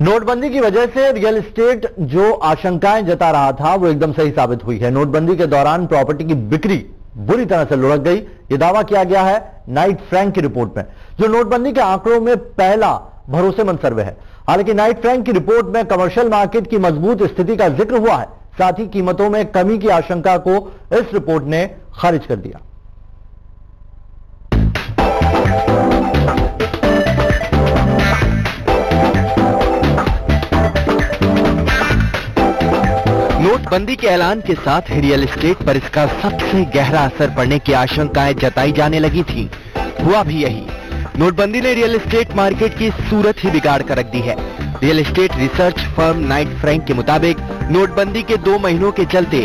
नोटबंदी की वजह से रियल एस्टेट जो आशंकाएं जता रहा था वो एकदम सही साबित हुई है। नोटबंदी के दौरान प्रॉपर्टी की बिक्री बुरी तरह से लुढ़क गई। ये दावा किया गया है नाइट फ्रैंक की रिपोर्ट में, जो नोटबंदी के आंकड़ों में पहला भरोसेमंद सर्वे है। हालांकि नाइट फ्रैंक की रिपोर्ट में कमर्शियल मार्केट की मजबूत स्थिति का जिक्र हुआ है, साथ ही कीमतों में कमी की आशंका को इस रिपोर्ट ने खारिज कर दिया। नोटबंदी के ऐलान के साथ ही रियल एस्टेट पर इसका सबसे गहरा असर पड़ने की आशंकाएं जताई जाने लगी थी। हुआ भी यही। नोटबंदी ने रियल एस्टेट मार्केट की सूरत ही बिगाड़ कर रख दी है। Real estate research firm Knight Frank के मुताबिक नोटबंदी के 2 महीनों के चलते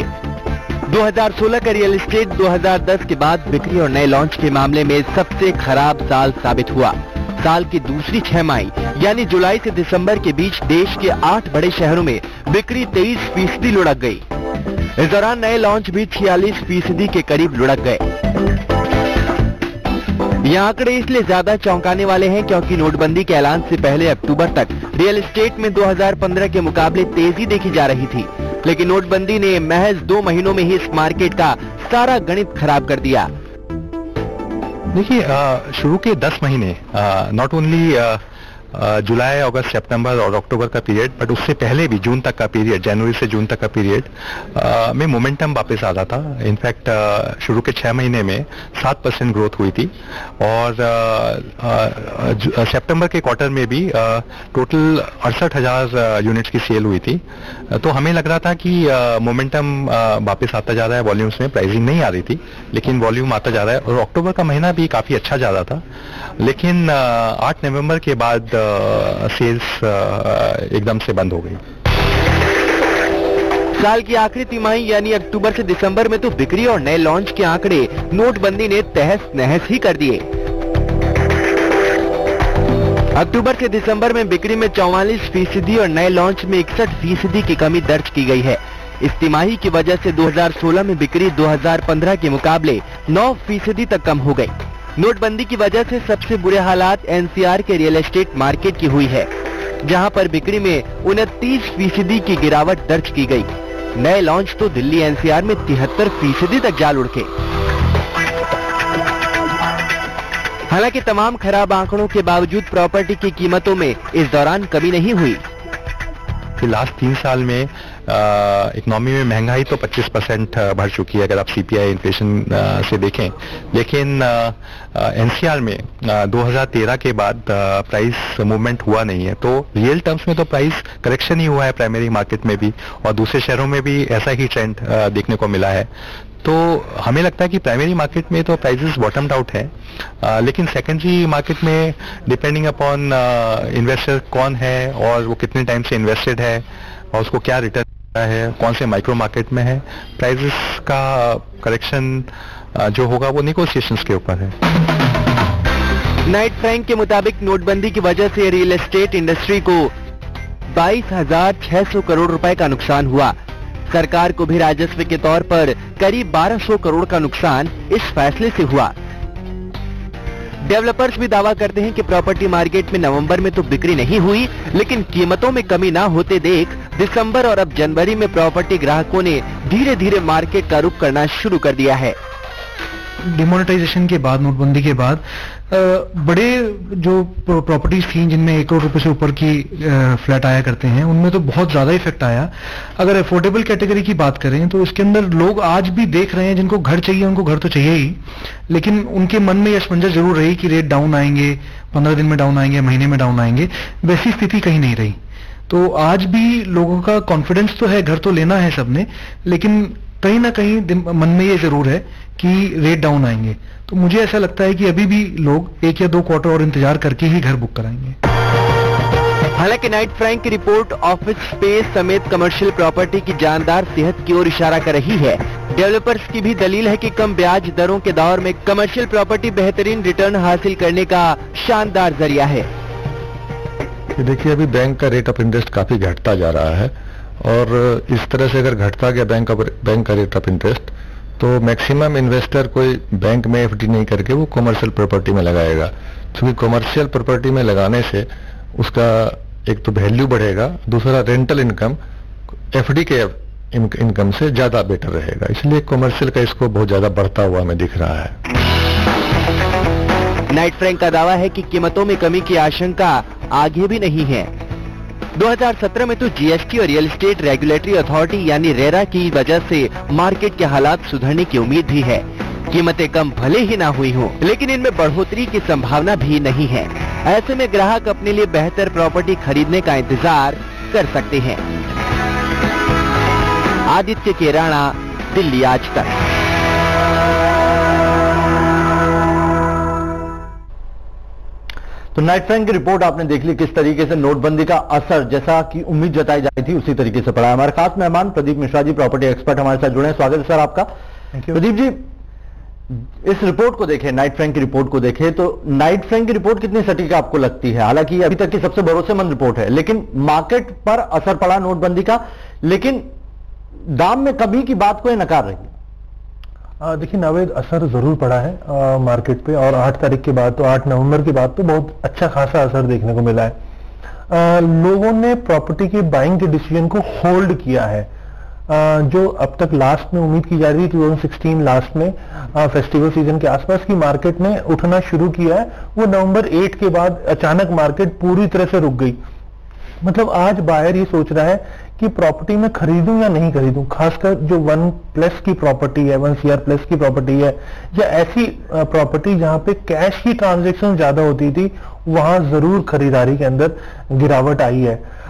2016 का रियल एस्टेट 2010 के बाद बिक्री और नए लॉन्च के मामले में सबसे खराब साल साबित हुआ। साल की दूसरी 6 माही यानी जुलाई से दिसंबर के बीच देश के 8 बड़े शहरों में बिक्री 23% लुढ़क गई। इस दौरान नए लॉन्च भी 46% के करीब लुढ़क गए। ये आंकड़े इसलिए ज्यादा चौंकाने वाले हैं क्योंकि नोटबंदी के ऐलान से पहले अक्टूबर तक रियल एस्टेट में 2015 के मुकाबले तेजी देखी जा रही थी, लेकिन नोटबंदी ने महज 2 महीनों में ही इस मार्केट का सारा गणित खराब कर दिया। देखिए, शुरू के 10 महीने नॉट ओनली जुलाई, अगस्त, सितंबर और अक्टूबर का पीरियड, बट उससे पहले भी जून तक का पीरियड, जनवरी से जून तक का पीरियड में मोमेंटम वापस आ रहा था। इनफैक्ट शुरू के 6 महीने में 7% ग्रोथ हुई थी और सितंबर के क्वार्टर में भी टोटल 68,000 यूनिट्स की सेल हुई थी। तो हमें लग रहा था कि मोमेंटम वापस आता जा रहा है। वॉल्यूम्स में प्राइसिंग नहीं आ रही थी, लेकिन वॉल्यूम आता जा रहा है और अक्टूबर का महीना भी काफी अच्छा जा रहा था। लेकिन 8 नवंबर के बाद सेल्स एकदम से बंद हो गई। साल की आखिरी तिमाही यानी अक्टूबर से दिसंबर में तो बिक्री और नए लॉन्च के आंकड़े नोटबंदी ने तहस नहस ही कर दिए। अक्टूबर से दिसंबर में बिक्री में 44% और नए लॉन्च में 61% की कमी दर्ज की गई है। इस तिमाही की वजह से 2016 में बिक्री 2015 के मुकाबले 9% तक कम हो गई। नोटबंदी की वजह से सबसे बुरे हालात एनसीआर के रियल एस्टेट मार्केट की हुई है, जहां पर बिक्री में 29% की गिरावट दर्ज की गई। नए लॉन्च तो दिल्ली एनसीआर में 73% तक जा लुढ़के। हालांकि तमाम खराब आंकड़ों के बावजूद प्रॉपर्टी की कीमतों में इस दौरान कमी नहीं हुई। लास्ट 3 साल में इकोनॉमी में महंगाई तो 25% बढ़ चुकी है अगर आप सीपीआई इन्फ्लेशन से देखें, लेकिन एनसीआर में 2013 के बाद प्राइस मूवमेंट हुआ नहीं है। तो रियल टर्म्स में तो प्राइस करेक्शन ही हुआ है प्राइमरी मार्केट में भी, और दूसरे शहरों में भी ऐसा ही ट्रेंड देखने को मिला है। तो हमें लगता है कि प्राइमरी मार्केट में तो प्राइसेस बॉटम्ड आउट है, लेकिन सेकेंडरी मार्केट में डिपेंडिंग अपॉन इन्वेस्टर कौन है और वो कितने टाइम से इन्वेस्टेड है और उसको क्या रिटर्न है, कौन से माइक्रो मार्केट में है, प्राइसेस का करेक्शन जो होगा वो नेगोशिएशंस के ऊपर है। नाइट फ्रैंक के मुताबिक नोटबंदी की वजह से रियल एस्टेट इंडस्ट्री को 22,600 करोड़ रुपए का नुकसान हुआ। सरकार को भी राजस्व के तौर पर करीब 1200 करोड़ का नुकसान इस फैसले से हुआ। डेवलपर्स भी दावा करते हैं कि प्रॉपर्टी मार्केट में नवंबर में तो बिक्री नहीं हुई, लेकिन कीमतों में कमी ना होते देख दिसंबर और अब जनवरी में प्रॉपर्टी ग्राहकों ने धीरे धीरे मार्केट का रुख करना शुरू कर दिया है। डिमोनेटाइजेशन के बाद, नोटबंदी के बाद बड़े जो प्रॉपर्टीज थी जिनमें 1 करोड़ रुपए से ऊपर की फ्लैट आया करते हैं, उनमें तो बहुत ज्यादा इफेक्ट आया। अगर अफोर्डेबल कैटेगरी की बात करें तो इसके अंदर लोग आज भी देख रहे हैं, जिनको घर चाहिए उनको घर तो चाहिए ही, लेकिन उनके मन में यह समंजस जरूर रही कि रेट डाउन आएंगे, 15 दिन में डाउन आएंगे, महीने में डाउन आएंगे। वैसी स्थिति कहीं नहीं रही। तो आज भी लोगों का कॉन्फिडेंस तो है, घर तो लेना है सबने, लेकिन कहीं ना कहीं मन में ये जरूर है कि रेट डाउन आएंगे। तो मुझे ऐसा लगता है कि अभी भी लोग 1 या 2 क्वार्टर और इंतजार करके ही घर बुक कराएंगे। हालांकि नाइट फ्रैंक की रिपोर्ट ऑफिस स्पेस समेत कमर्शियल प्रॉपर्टी की जानदार सेहत की ओर इशारा कर रही है। डेवलपर्स की भी दलील है कि कम ब्याज दरों के दौर में कमर्शियल प्रॉपर्टी बेहतरीन रिटर्न हासिल करने का शानदार जरिया है। देखिए, अभी बैंक का रेट ऑफ इंटरेस्ट काफी घटता जा रहा है और इस तरह से अगर घटता गया बैंक का रेट ऑफ इंटरेस्ट, तो मैक्सिमम इन्वेस्टर कोई बैंक में एफडी नहीं करके वो कमर्शियल प्रॉपर्टी में लगाएगा, क्योंकि कमर्शियल प्रॉपर्टी में लगाने से उसका एक तो वैल्यू बढ़ेगा, दूसरा रेंटल इनकम एफडी के इनकम से ज्यादा बेटर रहेगा, इसलिए कमर्शियल का स्कोप बहुत ज्यादा बढ़ता हुआ हमें दिख रहा है। नाइट फ्रैंक का दावा है कि कीमतों में कमी की आशंका आगे भी नहीं है। 2017 में तो जीएसटी और रियल एस्टेट रेगुलेटरी अथॉरिटी यानी रेरा की वजह से मार्केट के हालात सुधरने की उम्मीद भी है। कीमतें कम भले ही ना हुई हों, लेकिन इनमें बढ़ोतरी की संभावना भी नहीं है। ऐसे में ग्राहक अपने लिए बेहतर प्रॉपर्टी खरीदने का इंतजार कर सकते हैं। आदित्य के राणा, दिल्ली आज तक। तो नाइट फ्रैंक की रिपोर्ट आपने देख ली, किस तरीके से नोटबंदी का असर जैसा कि उम्मीद जताई जाती थी उसी तरीके से पड़ा है। हमारे खास मेहमान प्रदीप मिश्रा जी, प्रॉपर्टी एक्सपर्ट हमारे साथ जुड़े हैं। स्वागत है सर आपका। प्रदीप जी, इस रिपोर्ट को देखें, नाइट फ्रैंक की रिपोर्ट को देखें, तो नाइट फ्रैंक की रिपोर्ट कितनी सटीक आपको लगती है? हालांकि अभी तक की सबसे भरोसेमंद रिपोर्ट है, लेकिन मार्केट पर असर पड़ा नोटबंदी का, लेकिन दाम में कमी की बात को ये नकार रही है। देखिए नावेद, असर जरूर पड़ा है मार्केट पे, और 8 तारीख के बाद तो 8 नवंबर के बाद तो बहुत अच्छा खासा असर देखने को मिला है। लोगों ने प्रॉपर्टी के बाइंग के डिसीजन को होल्ड किया है। जो अब तक लास्ट में उम्मीद की जा रही थी 2016 लास्ट में फेस्टिवल सीजन के आसपास की मार्केट ने उठना शुरू किया है, वो नवंबर 8 के बाद अचानक मार्केट पूरी तरह से रुक गई। मतलब आज बायर ये सोच रहा है कि प्रॉपर्टी में खरीदूं या नहीं खरीदूं, खासकर जो 1+ की प्रॉपर्टी है, 1 CR+ की प्रॉपर्टी है, या ऐसी प्रॉपर्टी जहां पे कैश की ट्रांजैक्शन ज्यादा होती थी, वहां जरूर खरीदारी के अंदर गिरावट आई है।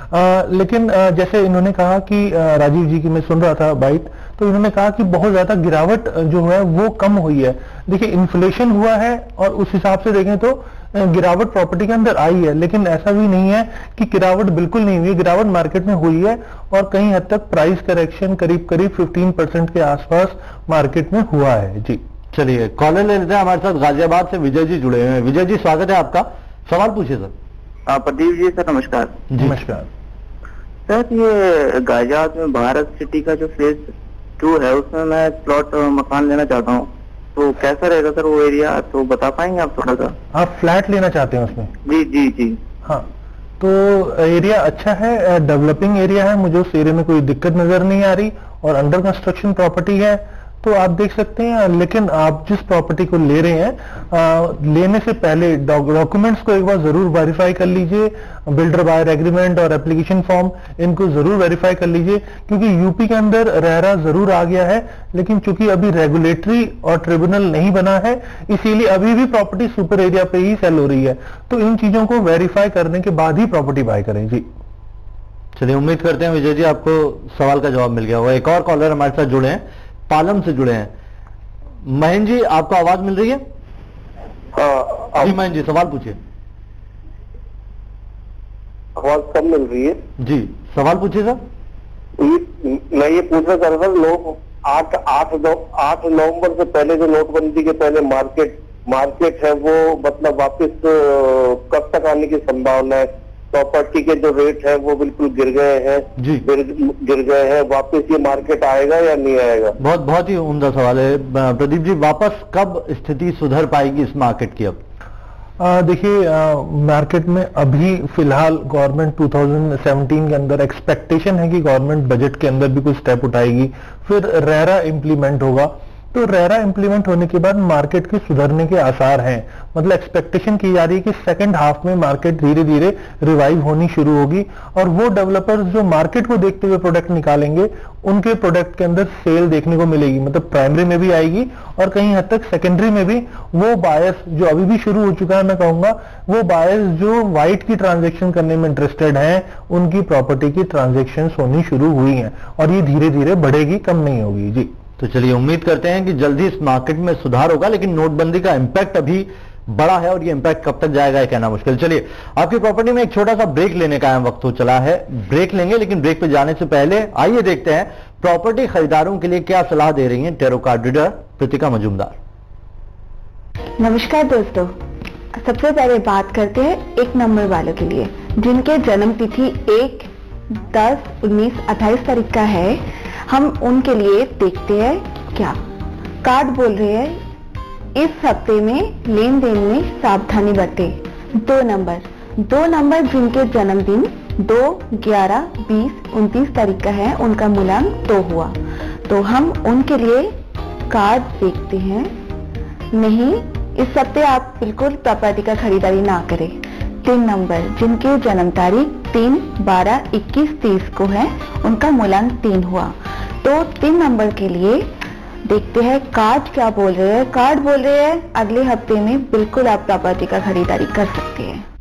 लेकिन जैसे इन्होंने कहा कि राजीव जी की मैं सुन रहा था बाइट, तो इन्होंने कहा कि बहुत ज्यादा गिरावट जो है वो कम हुई है। देखिए इन्फ्लेशन हुआ है और उस हिसाब से देखें तो गिरावट प्रॉपर्टी के अंदर आई है, लेकिन ऐसा भी नहीं है कि गिरावट बिल्कुल नहीं हुई। गिरावट मार्केट में हुई है और कहीं हद तक प्राइस करेक्शन करीब 15% के आसपास मार्केट में हुआ है। जी चलिए कॉलर ले लेते हैं। हमारे साथ गाजियाबाद से विजय जी जुड़े हुए हैं। विजय जी, स्वागत है आपका, सवाल पूछिए सर। प्रदीप जी सर, नमस्कार। नमस्कार सर, ये गाजियाबाद में भारत सिटी का जो फेज 2 है उसमें मैं प्लॉट मकान लेना चाहता हूँ, तो कैसा रहेगा सर वो एरिया, तो बता पाएंगे आप थोड़ा सा? आप फ्लैट लेना चाहते हैं उसमें? जी जी जी। हाँ, तो एरिया अच्छा है, डेवलपिंग एरिया है, मुझे उस एरिया में कोई दिक्कत नजर नहीं आ रही, और अंडर कंस्ट्रक्शन प्रॉपर्टी है, तो आप देख सकते हैं। लेकिन आप जिस प्रॉपर्टी को ले रहे हैं, लेने से पहले डॉक्यूमेंट्स को एक बार जरूर वेरीफाई कर लीजिए। बिल्डर बायर एग्रीमेंट और एप्लीकेशन फॉर्म, इनको जरूर वेरीफाई कर लीजिए, क्योंकि यूपी के अंदर रेरा जरूर आ गया है, लेकिन चूंकि अभी रेगुलेटरी और ट्रिब्यूनल नहीं बना है, इसीलिए अभी भी प्रॉपर्टी सुपर एरिया पे ही सेल हो रही है। तो इन चीजों को वेरीफाई करने के बाद ही प्रॉपर्टी बाय करें। जी चलिए, उम्मीद करते हैं विजय जी आपको सवाल का जवाब मिल गया होगा। एक और कॉलर हमारे साथ जुड़े हैं, पालम से जुड़े हैं। महेंद्र जी, आपको आवाज मिल रही है? जी महेंद्र जी, सवाल पूछिए। आवाज कम मिल रही है जी, सवाल पूछिए सर। मैं ये पूछना चाह रहा था, लोग 8 नवंबर से पहले जो नोटबंदी के पहले मार्केट है वो मतलब वापस कब तक आने की संभावना है? प्रॉपर्टी के जो रेट है वो बिल्कुल गिर गए हैं जी, गिर गए हैं, वापस ये मार्केट आएगा या नहीं आएगा? बहुत ही उम्दा सवाल है प्रदीप जी, वापस कब स्थिति सुधर पाएगी इस मार्केट की? अब देखिए मार्केट में अभी फिलहाल गवर्नमेंट 2017 के अंदर एक्सपेक्टेशन है कि गवर्नमेंट बजट के अंदर भी कुछ स्टेप उठाएगी, फिर रेरा इंप्लीमेंट होगा। तो रेरा इंप्लीमेंट होने के बाद मार्केट के सुधरने के आसार हैं। मतलब एक्सपेक्टेशन की जा रही है कि सेकंड हाफ में मार्केट धीरे धीरे रिवाइव होनी शुरू होगी, और वो डेवलपर्स जो मार्केट को देखते हुए प्रोडक्ट निकालेंगे, उनके प्रोडक्ट के अंदर सेल देखने को मिलेगी। मतलब प्राइमरी में भी आएगी और कहीं हद तक सेकेंडरी में भी। वो बायर्स जो अभी भी शुरू हो चुका है, मैं कहूंगा वो बायर्स जो व्हाइट की ट्रांजेक्शन करने में इंटरेस्टेड हैं, उनकी प्रॉपर्टी की ट्रांजेक्शन होनी शुरू हुई हैं, और ये धीरे धीरे बढ़ेगी, कम नहीं होगी। जी तो चलिए, उम्मीद करते हैं कि जल्दी इस मार्केट में सुधार होगा, लेकिन नोटबंदी का इंपैक्ट अभी बड़ा है और ये इंपैक्ट कब तक जाएगा ये कहना मुश्किल। चलिए, आपकी प्रॉपर्टी में एक छोटा सा ब्रेक लेने का वक्त हो चला है, ब्रेक लेंगे, लेकिन ब्रेक पे जाने से पहले आइए देखते हैं प्रॉपर्टी खरीदारों के लिए क्या सलाह दे रही हैं टैरो कार्ड रीडर प्रतिका मजूमदार। नमस्कार दोस्तों, सबसे पहले बात करते हैं 1 नंबर वालों के लिए, जिनके जन्म तिथि 1, 10, 19, 28 तारीख का है। हम उनके लिए देखते हैं क्या कार्ड बोल रहे हैं। इस हफ्ते में लेन देन में सावधानी बरतें। 2 नंबर जिनके जन्मदिन 2, 11, 20, 29 तारीख का है, उनका मूल्यांक 2 हुआ। तो हम उनके लिए कार्ड देखते हैं। नहीं, इस हफ्ते आप बिल्कुल प्रॉपर्टी का खरीदारी ना करें। 3 नंबर जिनके जन्म तारीख 3, 12, 21, 30 को है, उनका मूल्यांक 3 हुआ। तो 3 नंबर के लिए देखते हैं कार्ड क्या बोल रहे हैं। कार्ड बोल रहे हैं अगले हफ्ते में बिल्कुल आप प्रॉपर्टी का खरीदारी कर सकते हैं।